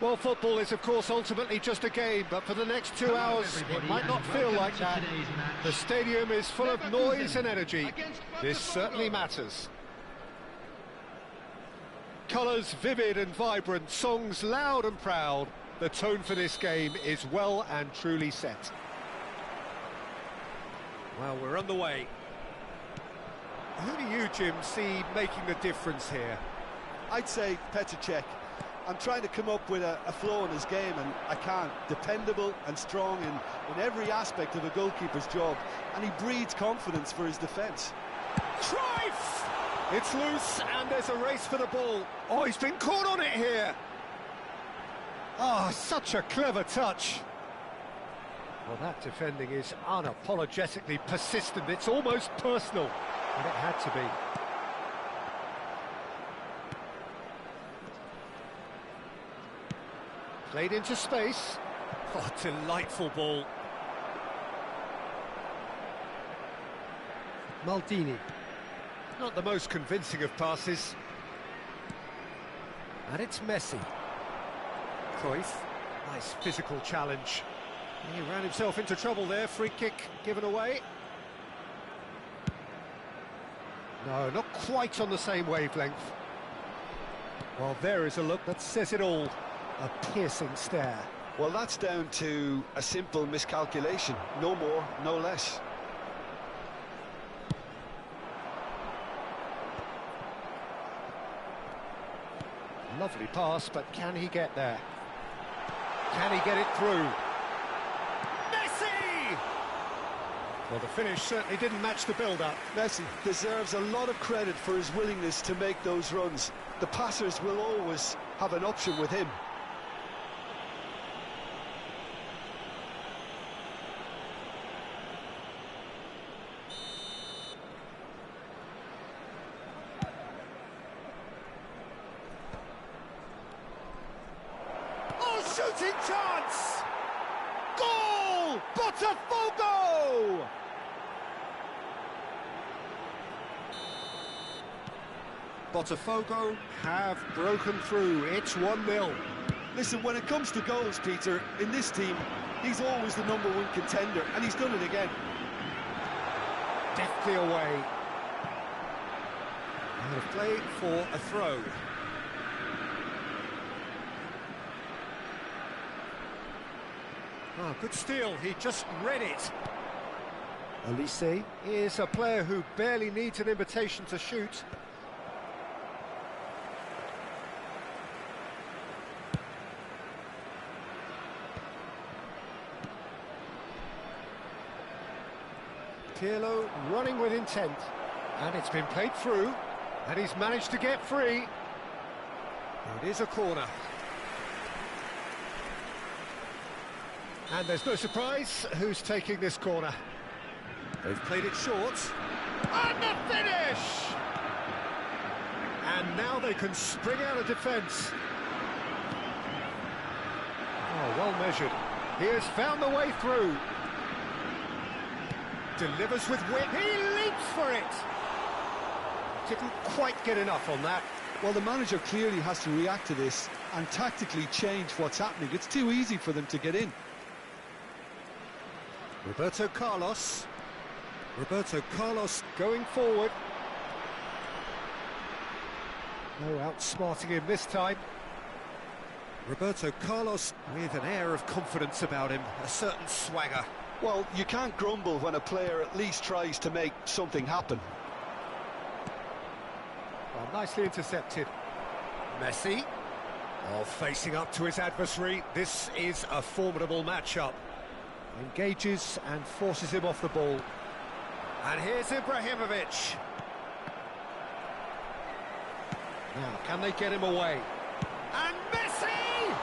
Well, football is, of course, ultimately just a game, but for the next 2 hours, it might not feel like that. The stadium is full of noise and energy. This certainly matters. Colours vivid and vibrant, songs loud and proud. The tone for this game is well and truly set. Well, we're underway. Who do you, Jim, see making the difference here? I'd say Petr Cech. I'm trying to come up with a flow in his game, and I can't. Dependable and strong in every aspect of a goalkeeper's job, and he breeds confidence for his defence. Cruyff! It's loose, and there's a race for the ball. Oh, he's been caught on it here. Oh, such a clever touch. Well, that defending is unapologetically persistent. It's almost personal, but it had to be. Played into space. Oh, delightful ball. Maldini. Not the most convincing of passes. And it's Messi. Cruyff. Nice physical challenge. He ran himself into trouble there. Free kick given away. No, not quite on the same wavelength. Well, there is a look that says it all. A piercing stare. Well, that's down to a simple miscalculation. No more, no less. Lovely pass, but can he get there? Can he get it through? Messi! Well, the finish certainly didn't match the build-up. Messi deserves a lot of credit for his willingness to make those runs. The passers will always have an option with him. Shooting chance! Goal! Botafogo! Botafogo have broken through. It's 1-0. Listen, when it comes to goals, Peter, in this team, he's always the #1 contender, and he's done it again. Deftly away. And a play for a throw. Oh, good steal, he just read it. Elise is a player who barely needs an invitation to shoot. Pirlo running with intent, and it's been played through, and he's managed to get free. It is a corner. And there's no surprise who's taking this corner. They've played it short. And the finish! And now they can spring out of defence. Oh, well measured. He has found the way through. Delivers with wit. He leaps for it! Didn't quite get enough on that. Well, the manager clearly has to react to this and tactically change what's happening. It's too easy for them to get in. Roberto Carlos going forward. No outsmarting him this time. Roberto Carlos with an air of confidence about him, a certain swagger. Well, you can't grumble when a player at least tries to make something happen. Well, nicely intercepted. Messi, facing up to his adversary. This is a formidable matchup. Engages and forces him off the ball. And here's Ibrahimovic. Now, can they get him away? And Messi!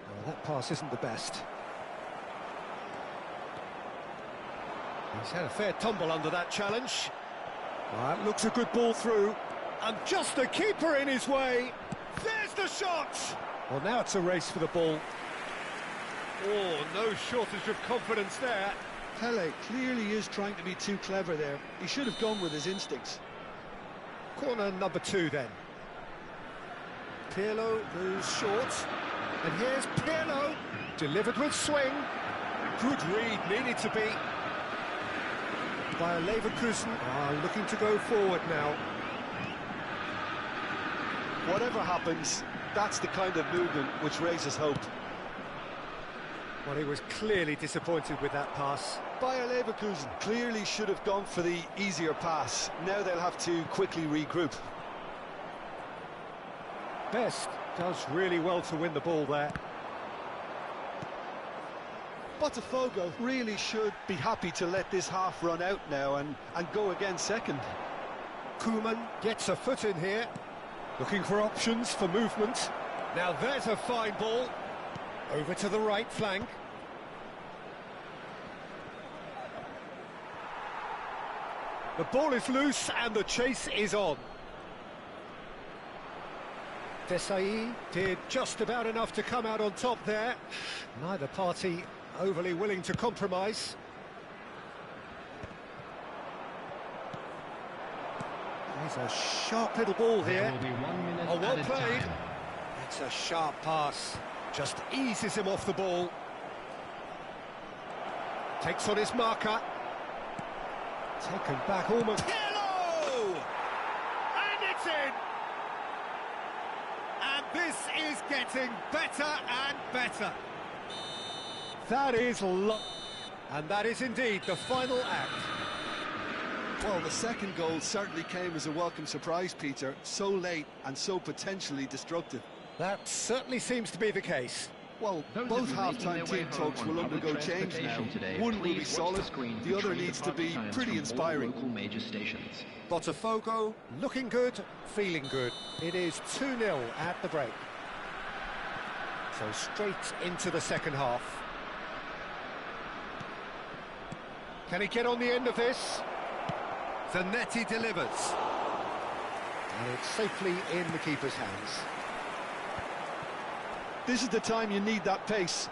Well, that pass isn't the best. He's had a fair tumble under that challenge. Well, that looks a good ball through. And just the keeper in his way. There's the shot! Well, now it's a race for the ball. Oh, no shortage of confidence there. Pele clearly is trying to be too clever there. He should have gone with his instincts. Corner number 2 then. Pirlo moves short. And here's Pirlo, delivered with swing. Good read, needed to be. Bayer Leverkusen are looking to go forward now. Whatever happens, that's the kind of movement which raises hope. Well, he was clearly disappointed with that pass. Bayer Leverkusen clearly should have gone for the easier pass. Now they'll have to quickly regroup. Best does really well to win the ball there. Botafogo really should be happy to let this half run out now and go again second. Koeman gets a foot in here, looking for options for movement. Now there's a fine ball, over to the right flank. The ball is loose and the chase is on. Desai did just about enough to come out on top there. Neither party overly willing to compromise. There's a sharp little ball here. Oh, well played. It's a sharp pass. Just eases him off the ball. Takes on his marker. Taken back almost. Hello! And it's in! And this is getting better and better. That is and that is indeed the final act. Well, the second goal certainly came as a welcome surprise, Peter. So late and so potentially destructive. That certainly seems to be the case. Well, both half-time team talks will undergo change now. One will be solid, the other needs to be pretty inspiring. Botafogo looking good, feeling good. It is 2-0 at the break. So straight into the second half. Can he get on the end of this? Zanetti delivers. And it's safely in the keeper's hands. This is the time you need that pace.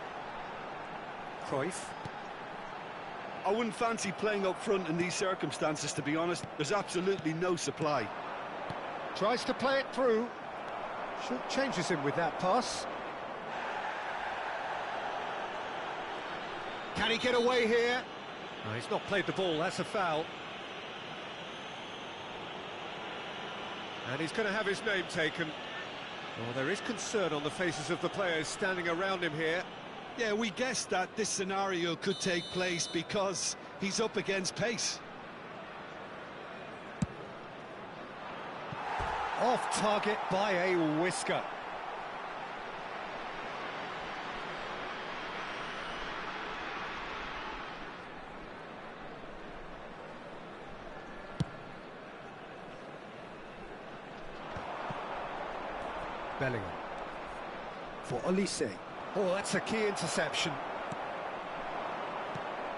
Cruyff. I wouldn't fancy playing up front in these circumstances, to be honest. There's absolutely no supply. Tries to play it through. Changes him with that pass. Can he get away here? No, he's not played the ball, that's a foul. And he's going to have his name taken. Well, there is concern on the faces of the players standing around him here. Yeah, we guessed that this scenario could take place because he's up against pace. Off target by a whisker. Bellingham for Olise. Oh, that's a key interception.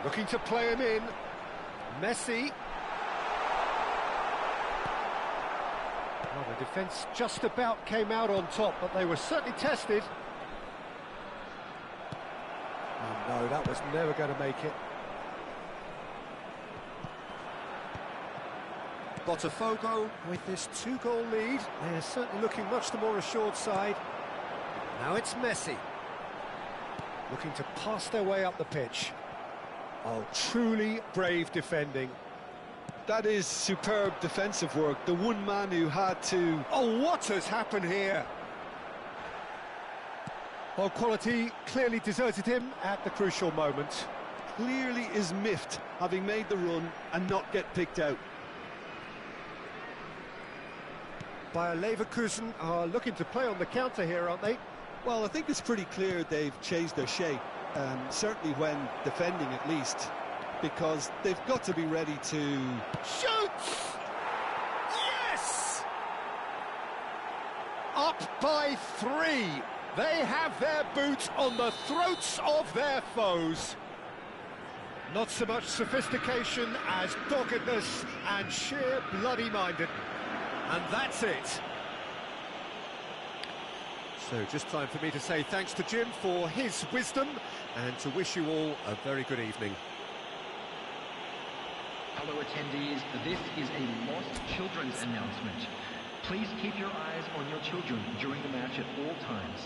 Looking to play him in. Messi. Well, the defence just about came out on top, but they were certainly tested. Oh no, that was never going to make it. Botafogo with this 2-goal lead. They're certainly looking much the more assured side. Now it's Messi. Looking to pass their way up the pitch. Oh, truly brave defending. That is superb defensive work. The one man who had to... Oh, what has happened here? Well, quality clearly deserted him at the crucial moment. Clearly is miffed, having made the run and not get picked out. Bayer Leverkusen are looking to play on the counter here, aren't they? Well, I think it's pretty clear they've changed their shape, certainly when defending at least, because they've got to be ready to... Shoots! Yes! Up by 3. They have their boot on the throats of their foes. Not so much sophistication as doggedness and sheer bloody-minded. And that's it. So just time for me to say thanks to Jim for his wisdom and to wish you all a very good evening. Fellow attendees, this is a lost children's announcement. Please keep your eyes on your children during the match at all times.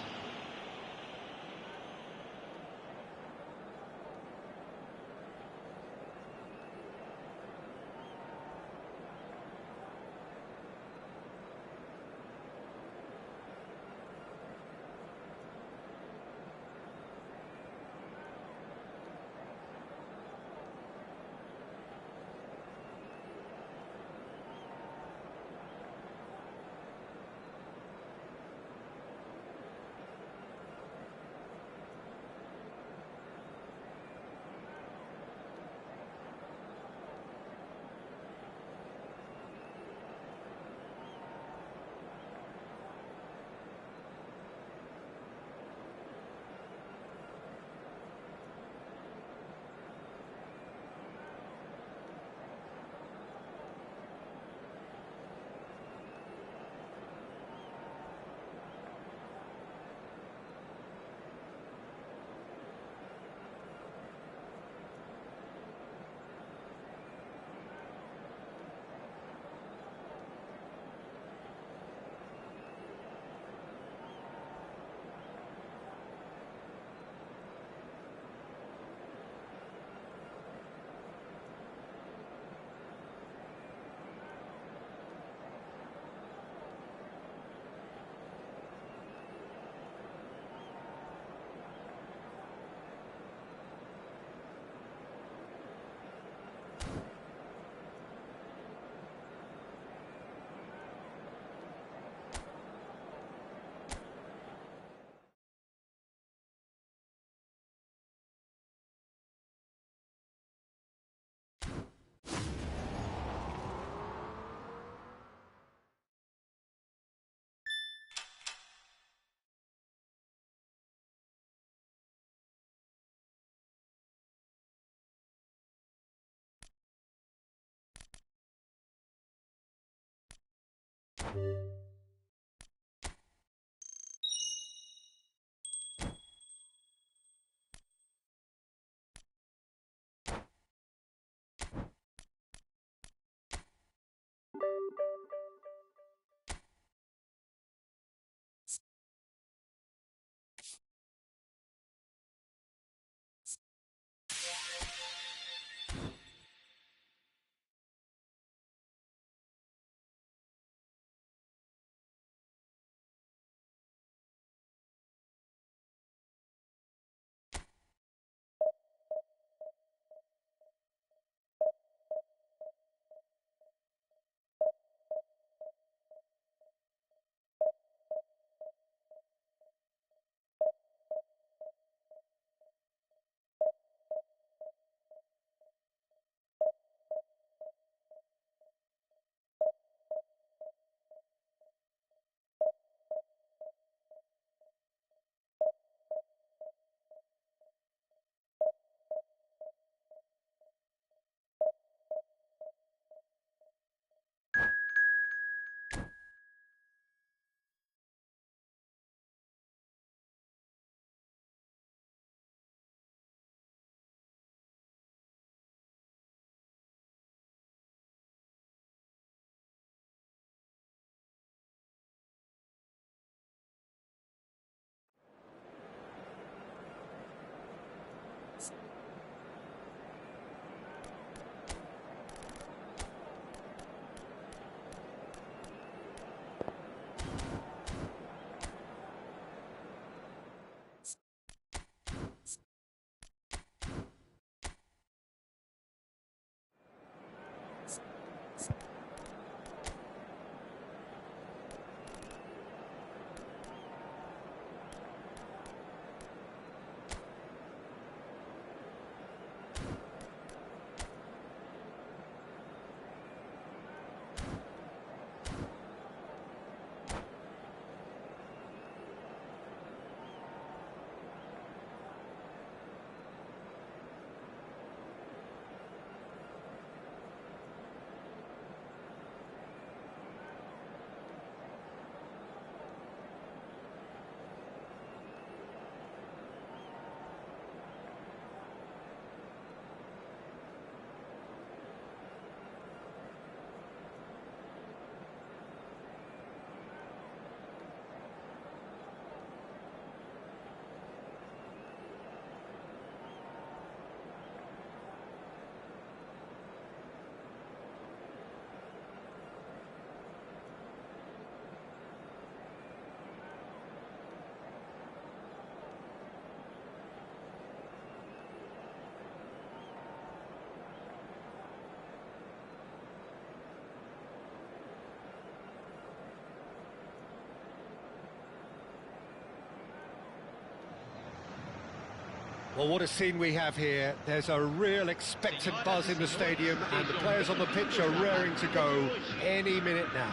Well, what a scene we have here. There's a real expectant buzz in the stadium, and the players on the pitch are raring to go any minute now.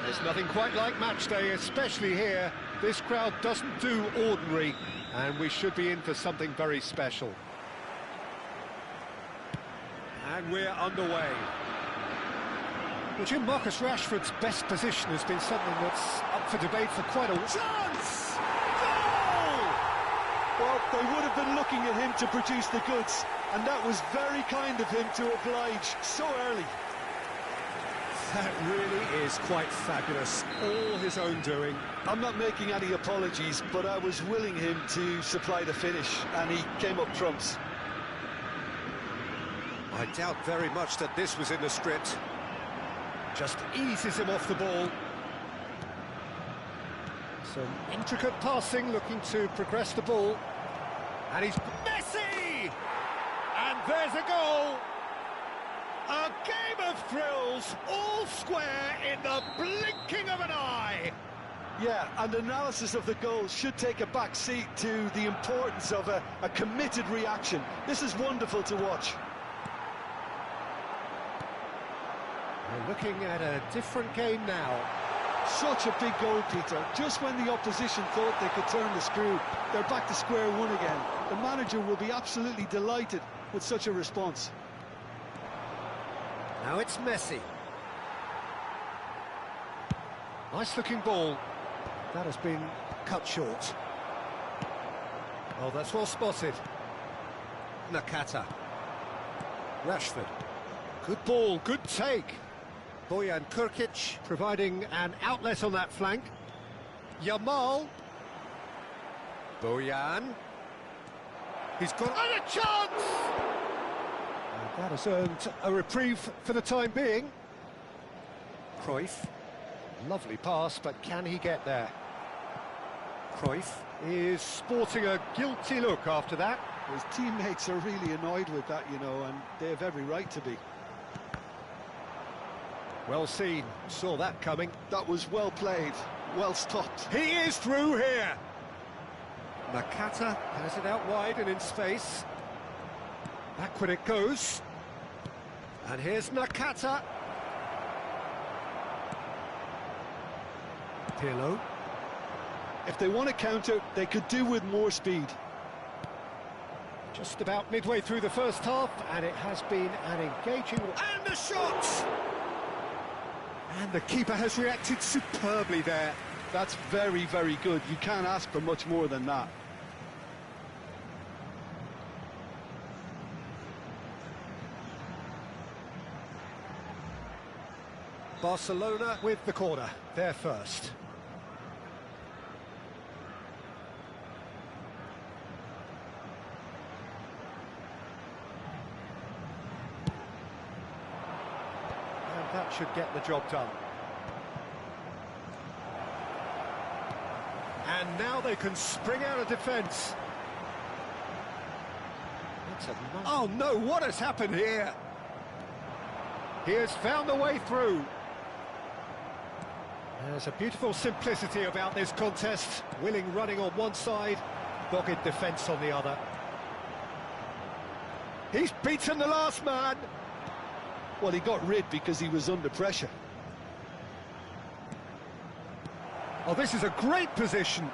There's nothing quite like match day, especially here. This crowd doesn't do ordinary, and we should be in for something very special. And we're underway. Well, Jim, Marcus Rashford's best position has been something that's up for debate for quite a while. Chance! Goal! Well, they would have been looking at him to produce the goods, and that was very kind of him to oblige so early. That really is quite fabulous. All his own doing. I'm not making any apologies, but I was willing him to supply the finish, and he came up trumps. I doubt very much that this was in the script. Just eases him off the ball. Some intricate passing, looking to progress the ball. And he's Messi! And there's a goal! A game of thrills, all square in the blinking of an eye! Yeah, and analysis of the goal should take a back seat to the importance of a committed reaction. This is wonderful to watch. We're looking at a different game now. Such a big goal, Peter. Just when the opposition thought they could turn the screw, they're back to square one again. The manager will be absolutely delighted with such a response. Now it's Messi. Nice looking ball. That has been cut short. Oh, that's well spotted. Nakata. Rashford. Good ball, good take. Bojan Kurkic providing an outlet on that flank. Yamal. Bojan. He's got a chance! And that has earned a reprieve for the time being. Cruyff. Lovely pass, but can he get there? Cruyff is sporting a guilty look after that. His teammates are really annoyed with that, you know, and they have every right to be. Well seen, saw that coming. That was well played, well stopped. He is through here. Nakata has it out wide and in space. Back when it goes. And here's Nakata. Pirlo. If they want to counter, they could do with more speed. Just about midway through the first half, and it has been an engaging... And the shot! And the keeper has reacted superbly there. That's very, very good. You can't ask for much more than that. Barcelona with the corner, they're first. And that should get the job done. And now they can spring out of defence. Oh no, what has happened here? He has found the way through. There's a beautiful simplicity about this contest. Willing running on one side, dogged defence on the other. He's beaten the last man. Well, he got rid because he was under pressure. Oh, this is a great position.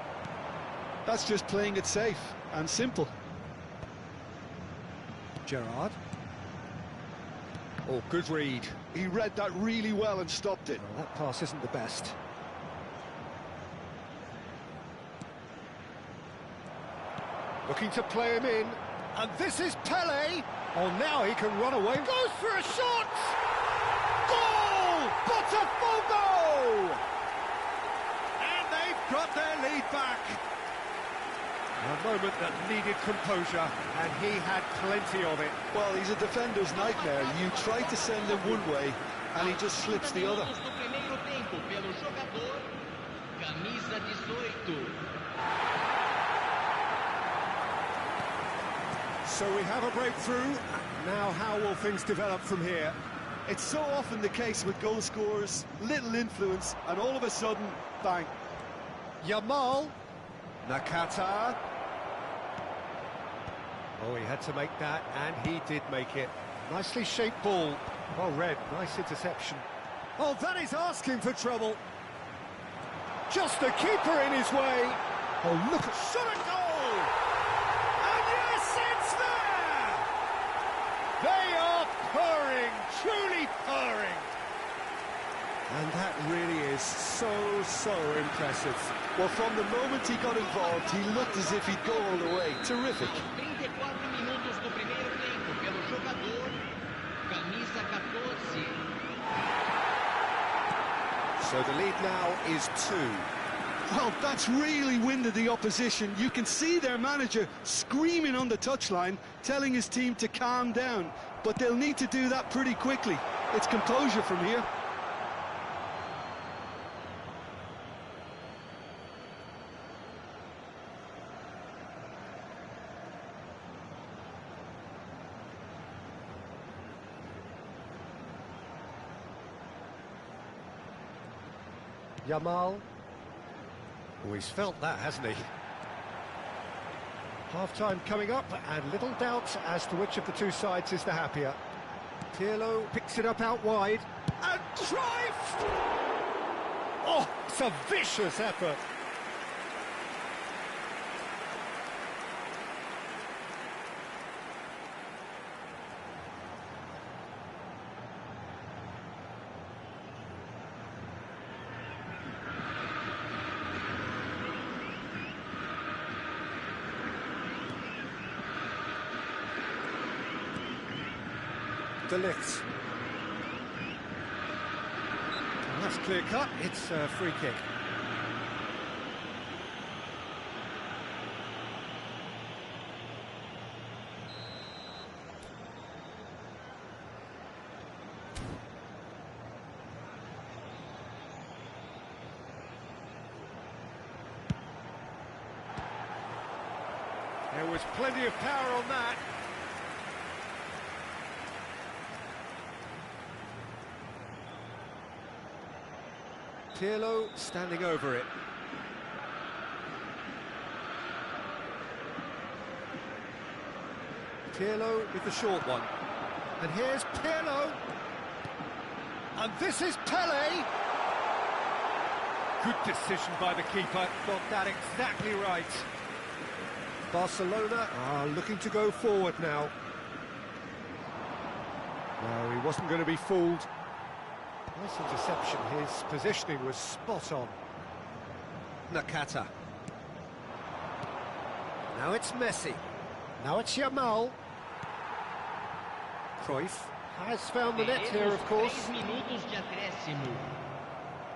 That's just playing it safe and simple. Gerrard. Oh, good read. He read that really well and stopped it. Well, that pass isn't the best. Looking to play him in. And this is Pele. Oh, now he can run away. Goes for a shot! Goal! Botafogo! And they've got their lead back. A moment that needed composure, and he had plenty of it. Well, he's a defender's nightmare. You try to send him one way, and he just slips the other. So we have a breakthrough. Now how will things develop from here? It's so often the case with goal scorers, little influence, and all of a sudden, bang. Yamal. Nakata. Oh, he had to make that, and he did make it. Nicely shaped ball. Well read, nice interception. Oh, that is asking for trouble. Just the keeper in his way. Oh, look at... Shot a goal! And yes, it's there! They are purring, truly purring. And that really is so impressive. Well, from the moment he got involved, he looked as if he'd go all the way. Terrific. 34 minutos do primeiro tempo pelo jogador camisa 14. So the lead now is 2. Well, that's really winded the opposition. You can see their manager screaming on the touchline, telling his team to calm down. But they'll need to do that pretty quickly. It's composure from here. Yamal. Oh, he's felt that, hasn't he? Half-time coming up, and little doubt as to which of the two sides is the happier. Pirlo picks it up out wide, and Cruyff! Oh, it's a vicious effort. De Ligt. And that's clear cut, it's a free kick. There was plenty of power on that. Pirlo standing over it. Pirlo with the short one. And here's Pirlo. And this is Pele. Good decision by the keeper. Got that exactly right. Barcelona are looking to go forward now. No, he wasn't going to be fooled. Nice interception, his positioning was spot on. Nakata. Now it's Messi. Now it's Yamal. Cruyff has found the net here, of course.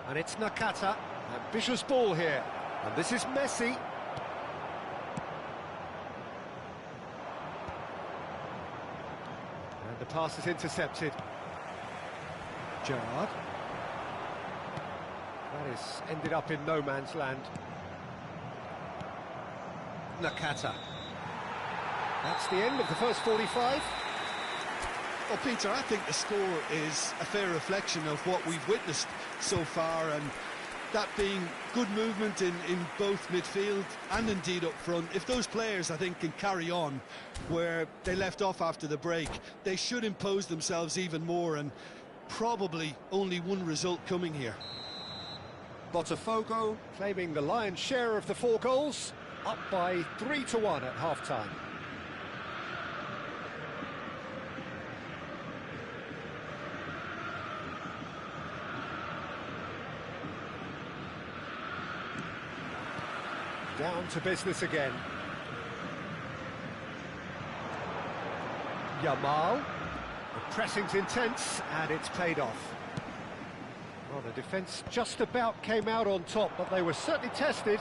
And it's Nakata. Ambitious ball here. And this is Messi. And the pass is intercepted. Gerrard. That is ended up in no man's land. Nakata. That's the end of the first 45. Well, Peter, I think the score is a fair reflection of what we've witnessed so far, and that being good movement in both midfield and indeed up front. If those players, I think, can carry on where they left off after the break, they should impose themselves even more, and probably only one result coming here. Botafogo claiming the lion's share of the 4 goals, up by 3-1 at half-time. Down to business again. Yamal. The pressing's intense, and it's paid off. Well, the defence just about came out on top, but they were certainly tested.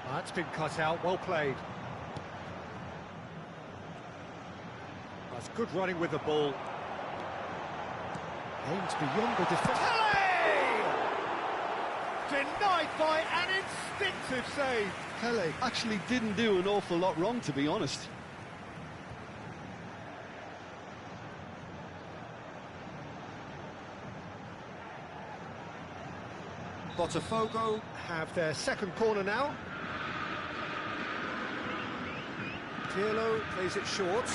That's been cut out, well played. That's good running with the ball. Aims beyond the defence. Pele! Denied by an instinctive save. Pele actually didn't do an awful lot wrong, to be honest. Botafogo have their second corner now. Pirlo plays it short.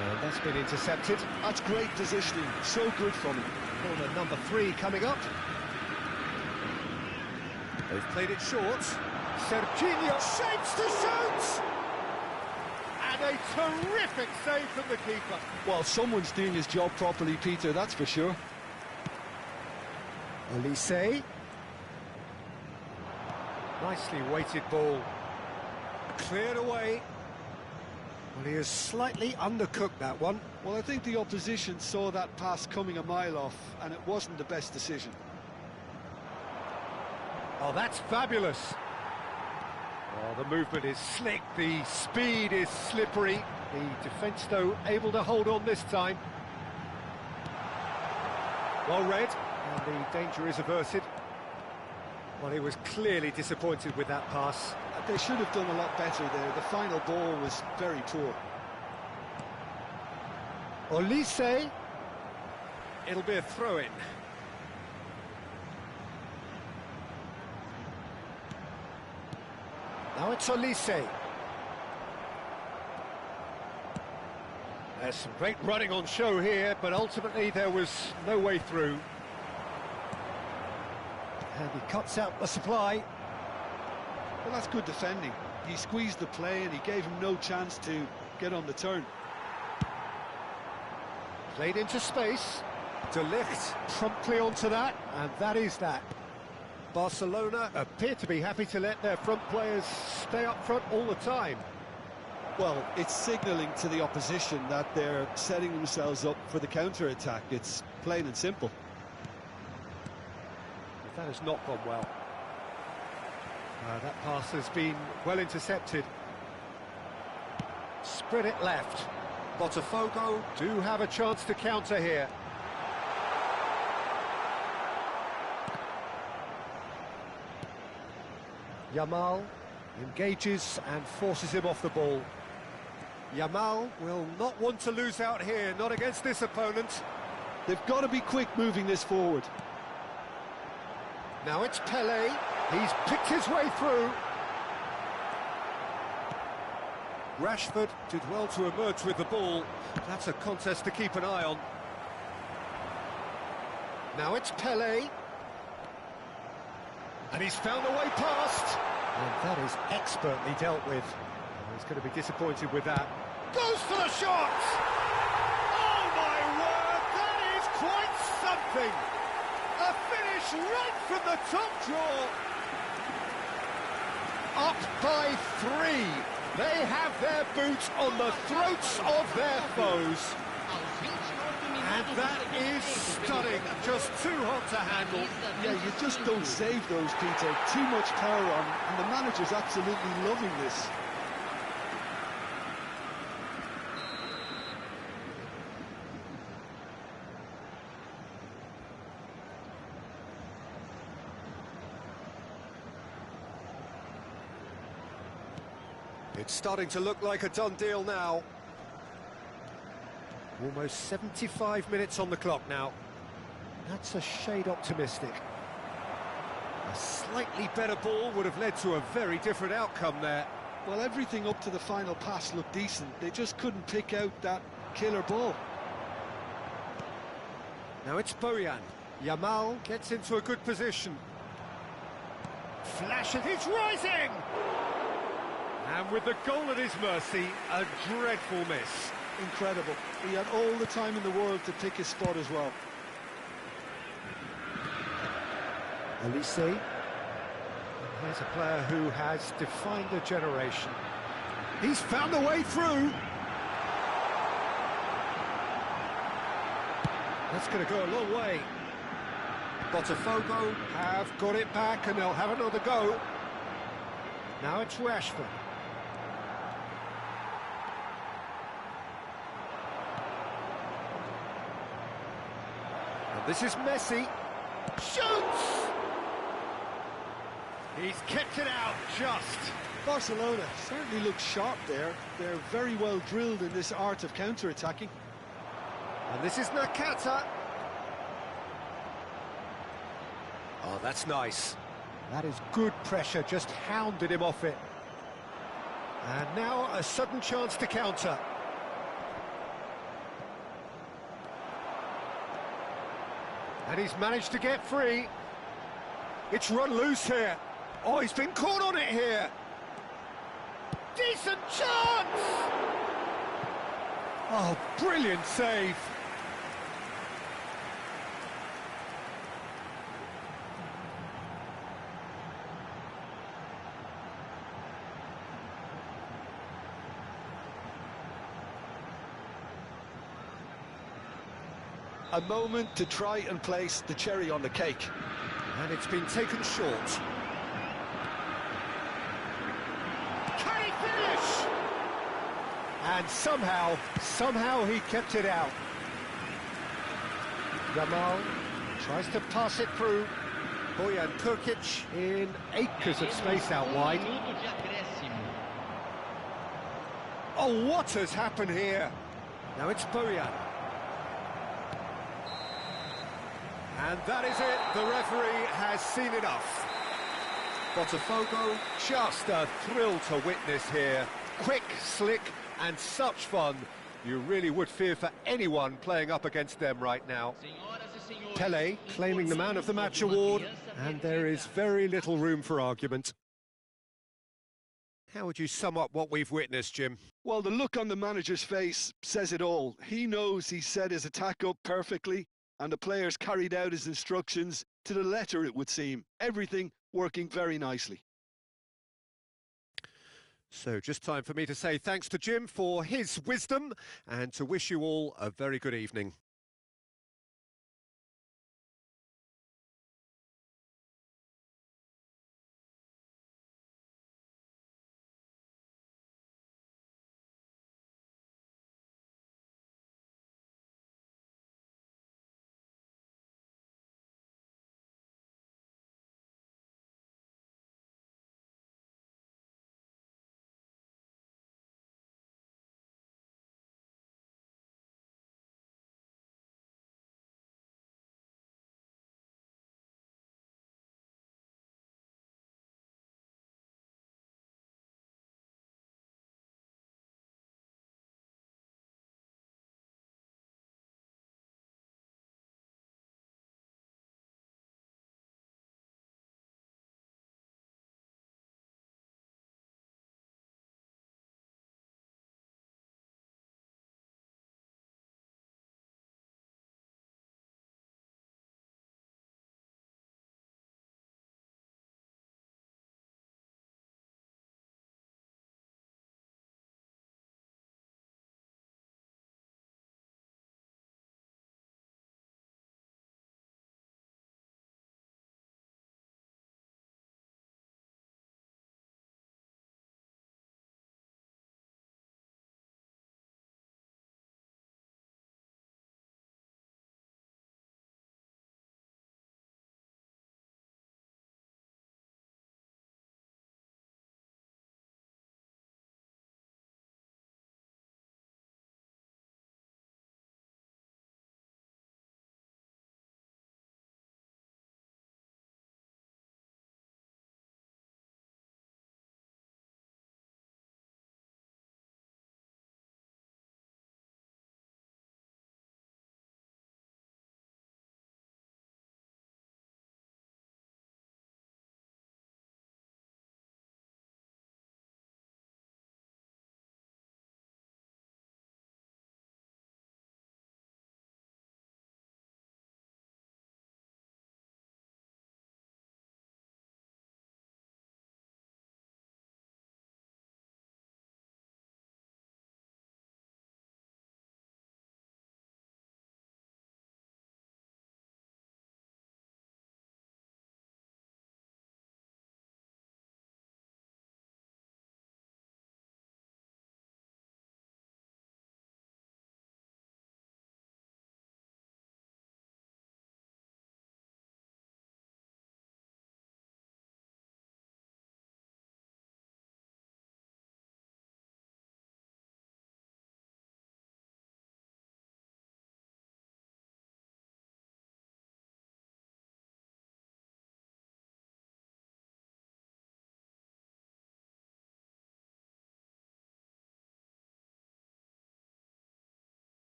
And that's been intercepted. That's great positioning, so good from him. Corner number 3 coming up. They've played it short. Serginho shapes to shoot! And a terrific save from the keeper. Well, someone's doing his job properly, Peter, that's for sure. Olise. Nicely weighted ball. Cleared away. Well, he has slightly undercooked that one. Well, I think the opposition saw that pass coming a mile off, and it wasn't the best decision. Oh, that's fabulous. Oh, the movement is slick, the speed is slippery. The defence, though, able to hold on this time. Well read, and the danger is averted. Well, he was clearly disappointed with that pass. They should have done a lot better there. The final ball was very poor. Olise. It'll be a throw-in. Now it's Olise. There's some great running on show here, but ultimately there was no way through. And he cuts out the supply. Well, that's good defending. He squeezed the play and he gave him no chance to get on the turn. Played into space. De Ligt promptly onto that, and that is that. Barcelona appear to be happy to let their front players stay up front all the time. Well, it's signalling to the opposition that they're setting themselves up for the counter-attack. It's plain and simple. But that has not gone well. That pass has been well intercepted. Spread it left. Botafogo do have a chance to counter here. Yamal engages and forces him off the ball. Yamal will not want to lose out here, not against this opponent. They've got to be quick moving this forward. Now it's Pelé. He's picked his way through. Rashford did well to emerge with the ball. That's a contest to keep an eye on. Now it's Pelé. And he's found a way past. And that is expertly dealt with. Oh, he's going to be disappointed with that. Goes for the shot! Oh my word, that is quite something! A finish right from the top draw. Up by 3. They have their boots on the throats of their foes. And that is stunning, just too hot to handle. Yeah, you just don't save those, Peter. Too much power on, and the manager's absolutely loving this. It's starting to look like a done deal now. Almost 75 minutes on the clock now. That's a shade optimistic. A slightly better ball would have led to a very different outcome there. Well, everything up to the final pass looked decent. They just couldn't pick out that killer ball. Now it's Bojan. Yamal gets into a good position. Flash and he's rising! And with the goal at his mercy, a dreadful miss. Incredible. He had all the time in the world to pick his spot as well. Olise. Here's a player who has defined a generation. He's found a way through. That's going to go a long way. Botafogo have got it back and they'll have another go. Now it's Rashford. This is Messi. Shoots! He's kept it out just. Barcelona certainly looks sharp there. They're very well drilled in this art of counter-attacking. And this is Nakata. Oh, that's nice. That is good pressure, just hounded him off it. And now a sudden chance to counter. And he's managed to get free. It's run loose here. Oh, he's been caught on it here. Decent chance! Oh, brilliant save. A moment to try and place the cherry on the cake. And it's been taken short. Can he finish? And somehow he kept it out. Gamal tries to pass it through. Bojan Kurkic in acres of space out wide. Oh, what has happened here? Now it's Bojan. And that is it, the referee has seen enough. Botafogo, just a thrill to witness here. Quick, slick, and such fun. You really would fear for anyone playing up against them right now. Pele claiming the Man of the Match award, and there is very little room for argument. How would you sum up what we've witnessed, Jim? Well, the look on the manager's face says it all. He knows he set his attack up perfectly, and the players carried out his instructions to the letter, it would seem. Everything working very nicely. So just time for me to say thanks to Jim for his wisdom and to wish you all a very good evening.